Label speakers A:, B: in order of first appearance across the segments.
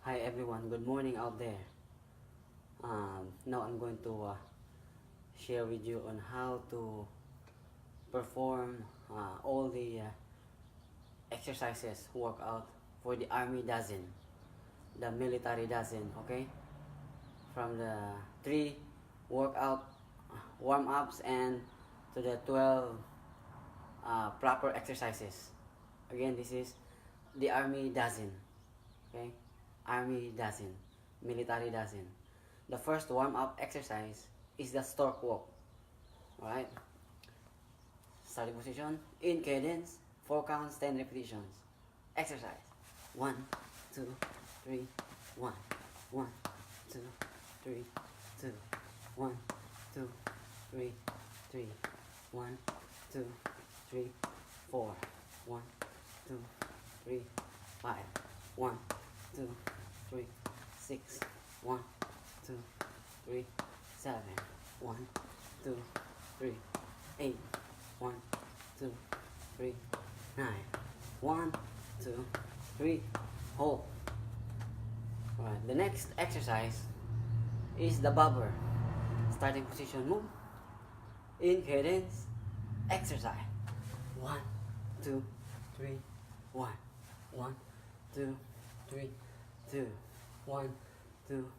A: Hi everyone, good morning out there. Now I'm going to share with you on how to perform all the exercises, workout for the army dozen, the military dozen, okay? From the 3 workout warm-ups and to the 12 proper exercises. Again, this is the army dozen, okay? Army dozen, military dozen. The first warm-up exercise is the Stork Walk. Alright? Starting position, in cadence, 4 counts, 10 repetitions. Exercise. 1, 2, 3, 1, 1, 2, 3, 2, 1, 2, 3, 3, 1, 2, 3, 4, 1, 2, 3, 5, 1, 2, 3, 6, 1, 2, 3, 7, 1, 2, 3, 8, 1, 2, 3, 9, 1, 2, 3, hold. Alright, the next exercise is the bobber. Starting position, move. In cadence, exercise. 1, 2, 3, 1, 1, 2, 3, 2, 1, 2,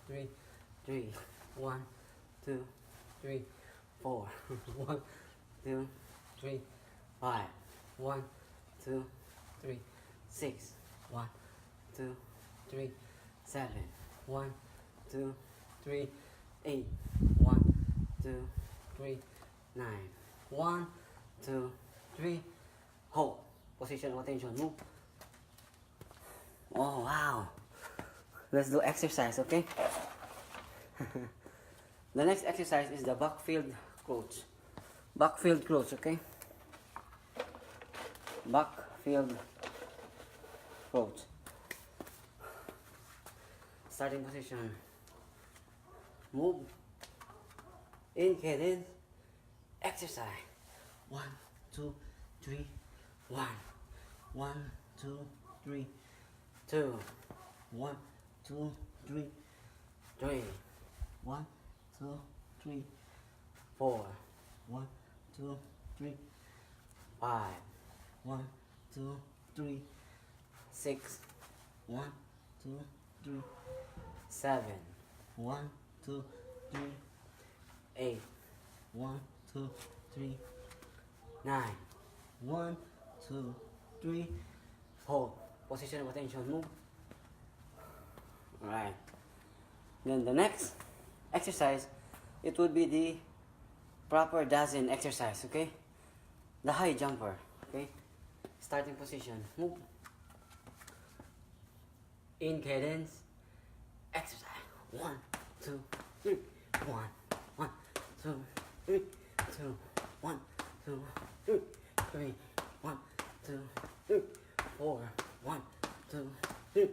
A: 3, 3, 1, 2, 3, 4, 1, 2, 3, 5, 1, 2, 3, 6, 1, 2, 3, 7, 1, 2, 3, 8, 1, 2, 3, 9, 1, 2, 3, hold. Position of attention, move. Oh wow. Let's do exercise, okay? The next exercise is the backfield crouch. Backfield crouch, okay? Backfield crouch. Starting position. Move. In cadence. Exercise. 1, 2, 3, 1, 1, 2, 3, 2, 1, 2, 3, 3, 1, 2, 3, 4, 1, 2, 3, 5, 1, 2, 3, 6, 1, 2, 3, 7, 1, 2, 3, 8, 1, 2, 3, 9, 1, 2, 3, hold. Position of attention, move. Alright. Then the next exercise, it would be the proper dozen exercise, okay? The high jumper, okay? Starting position, move. In cadence, exercise. 1, 2, 3, 1, 1, 2, 3, 2, 1, 2, 3, 3, 1, 2, 3, 4, 1, 2, 3,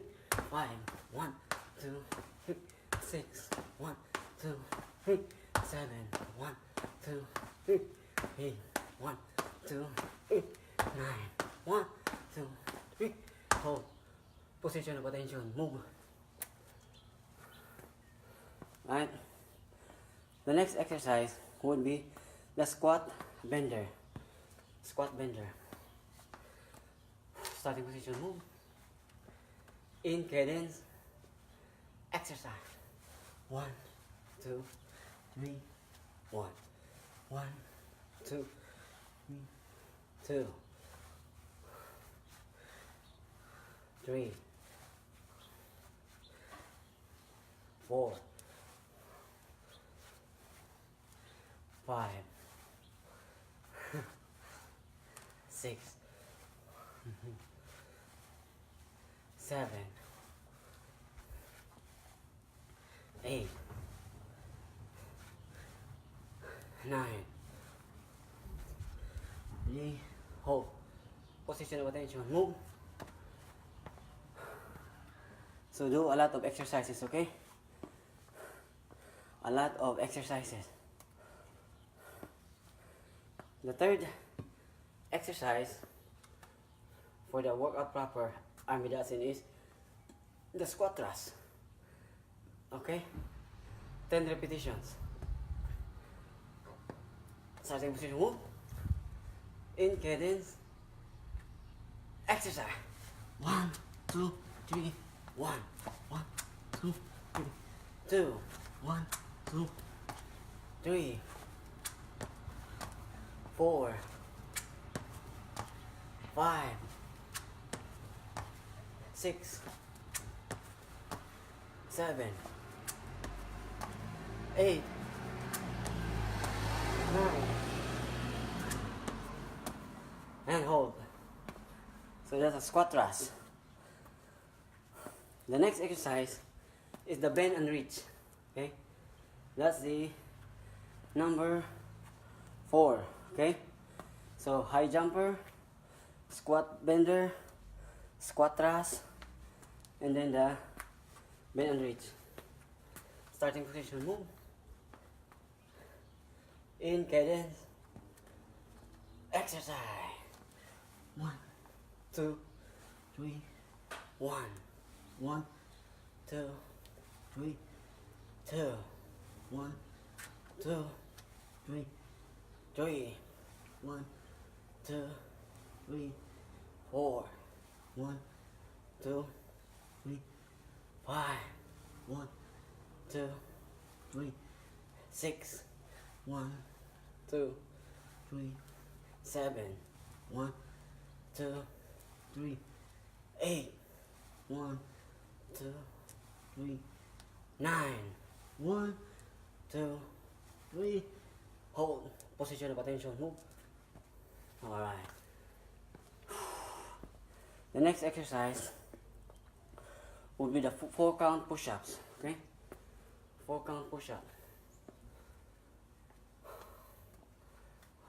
A: 5, 1, 2, 3, 6, 1, 2, 3, 7, 1, 2, 3, 8, 1, 2, 3, 9, 1, 2, 3, hold. Position of attention, move. Right? The next exercise would be the squat bender. Squat bender. Starting position, move. In cadence, exercise. 1, 2, 3, 1, 1, 2, 2, 3, 4, 5, 6, 7, 8, 9, 3, hold. Position of attention, move. So do a lot of exercises, okay? A lot of exercises. The third exercise for the workout proper army dozen is the squat thrust. Okay? 10 repetitions. Starting position, move. In cadence. Exercise. 1, 2, 3, 1, 1, 2, 3, 2, 1, 2, 3, 4, 5, 6, 7, 8, 9, and hold. So that's a squat thrust. The next exercise is the bend and reach. Okay, that's the number 4. Okay, so high jumper, squat bender, squat thrust, and then the bend and reach. Starting position, move. In cadence. Exercise. 1, 2, 3, 1, 1, 2, 3, 2, 1, 2, 3, 3, 1, 2, 3, 4, 1, 2, 3, 5, 1, 2, 3, 6, 1, 2, 3, 7, 1, 2, 3, 8, 1, 2, 3, 9, 1, 2, 3. Hold. Position of attention. Move. Alright. The next exercise would be the 4 count push-ups. Okay? 4 count push-up.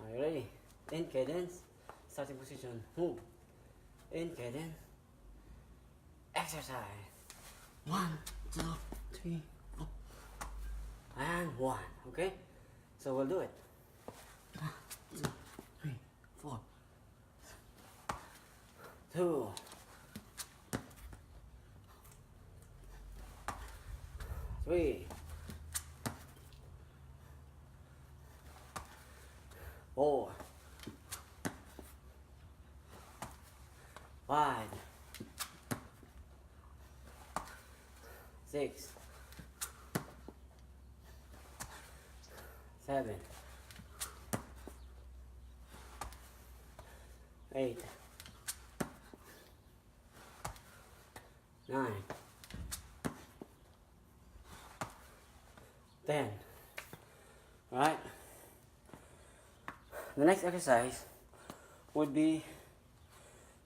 A: Are you ready? In cadence. Starting position. Move. In cadence. Exercise. 1, 2, 3, 4. And 1. Okay? So we'll do it. 1, 2, 3, 4. 2. 3. 4. 5. 6. 7. 8. 9. 10. Alright. The next exercise would be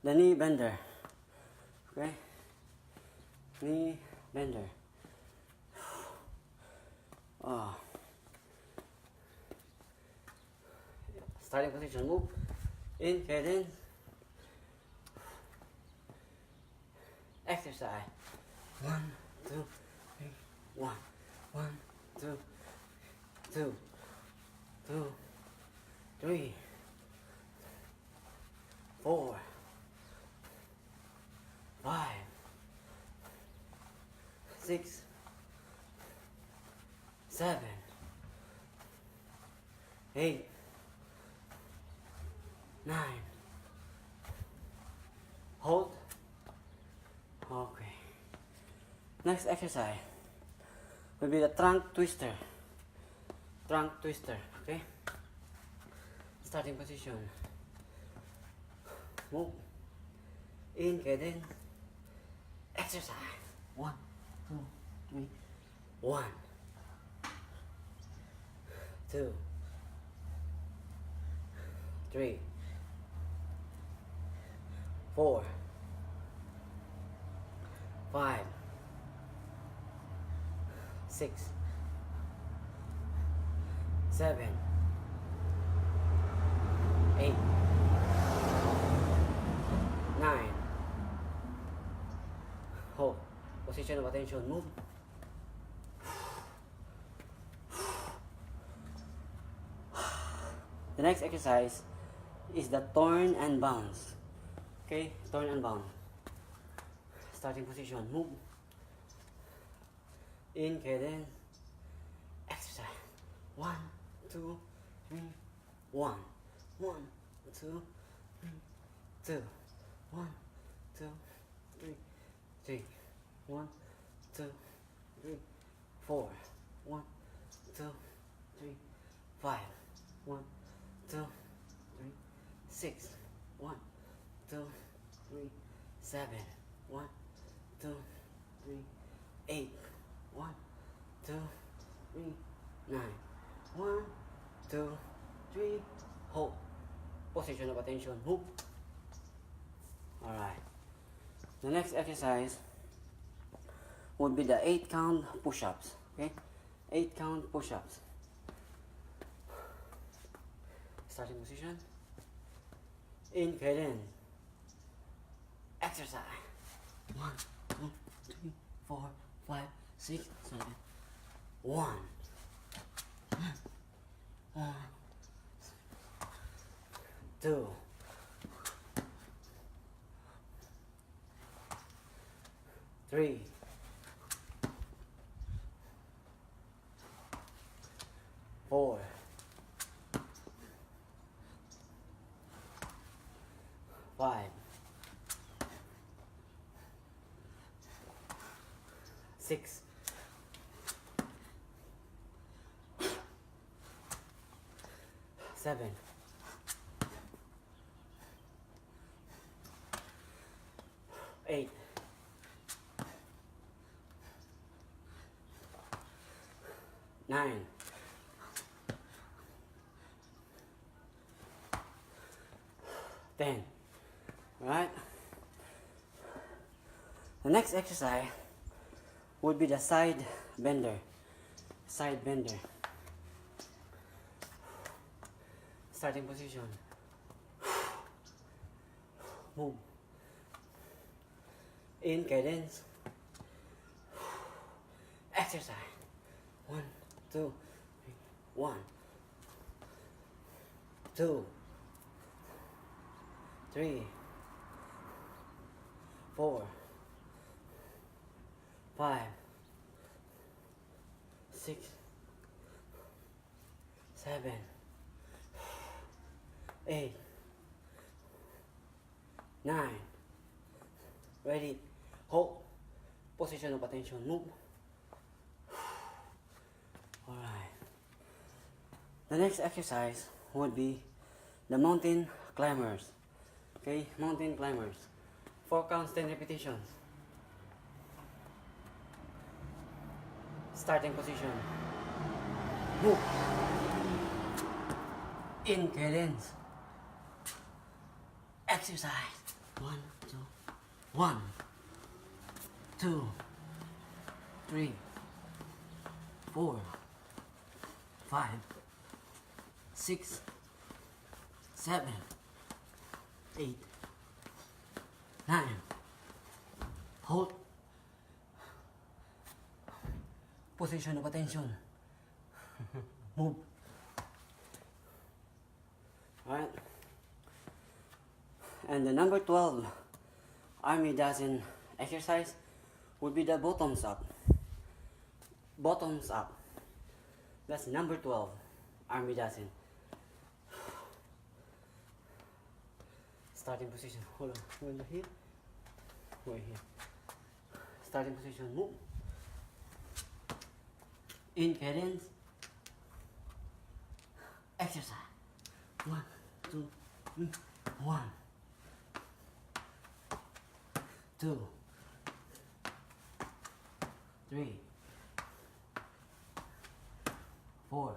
A: the knee bender. Okay? Knee bender. Oh. Starting position, move. In cadence. Exercise. 1, 2, 3, 1, 1, 2, 2, 2, 3, 4, 5, 6, 7, 8, 9. Hold. Okay. Next exercise will be the trunk twister. Trunk twister. Okay. Starting position. Move. In cadence. Exercise. 1, 2, 3. 1, 2, 3, 4, 5, 6, 7, 8, 9. Hold. Position of attention. Move. The next exercise is the turn and bounce. Okay, turn and bounce. Starting position. Move. In cadence. Exercise. 1, 2, 3, 1, 1, 2, 3, 2, 1, 2, 3, 3, 1, 2, 3, 4, 1, 2, 3, 5, 1, 2, 3, 6, 1, 2, 3, 7, 1, 2, 3, 8, 1, 2, 3, 9, 1, 2, 3, hold. Position of attention, move. Alright. The next exercise would be the 8 count push-ups. Okay? 8 count push-ups. Starting position. In cadence. Exercise. 1, 2, 3, 4, 5, 6, 7. 1. 2. 3. 4. 5. 6. 7. 8. 9. 10. Alright? The next exercise would be the side bender. Side bender. Starting position. Move. In cadence. Exercise. 1, 2, 3. 1, 2, 3, 4, 5, 6, 7, 8, 9. Ready. Hold. Position of attention. Move. Alright. The next exercise would be the mountain climbers. Okay, mountain climbers. 4 counts, 10 repetitions. Starting position. Move. In cadence. Exercise. 1, 2, 1, 2, 3, 4, 5, 6, 7, 8, 9. Hold. Position of attention. Move. Alright. And the number 12 army dozen exercise would be the bottoms up. Bottoms up. That's number 12 army dozen. Starting position. Hold on. Hold here. We're here. Starting position. Move. In cadence. Exercise. 1, 2, 3. 1, 2, 3, 4,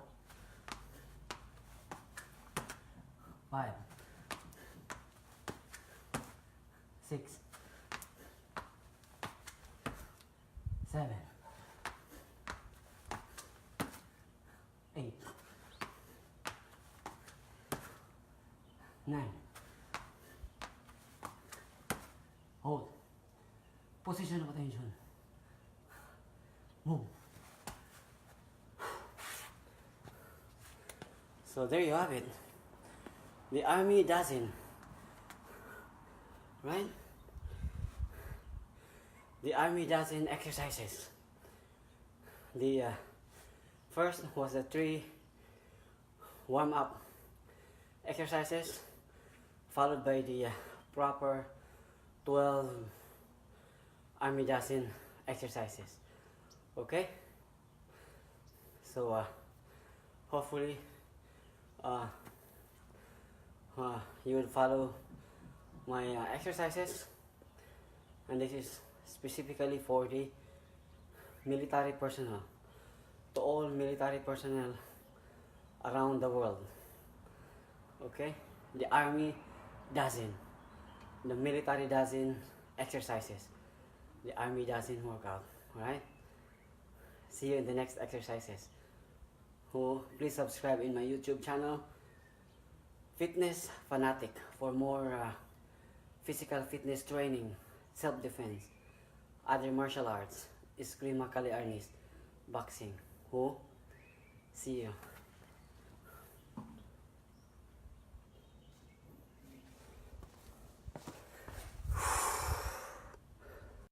A: 5, 6, 7, 8, 9. Hold. Position of attention. Move. So there you have it. The army dozen. Right? The army dozen exercises. the first was the 3 warm-up exercises, followed by the proper 12 army dozen exercises. Okay, so hopefully you will follow my exercises, and this is specifically for the military personnel, to all military personnel around the world. Okay, the army doesn't, the military doesn't exercises, the army doesn't workout. Alright, see you in the next exercises. Please subscribe in my YouTube channel, Fitness Fanatic, for more physical fitness training, self-defense, other martial arts, eskrima, kali arnis, boxing. See you.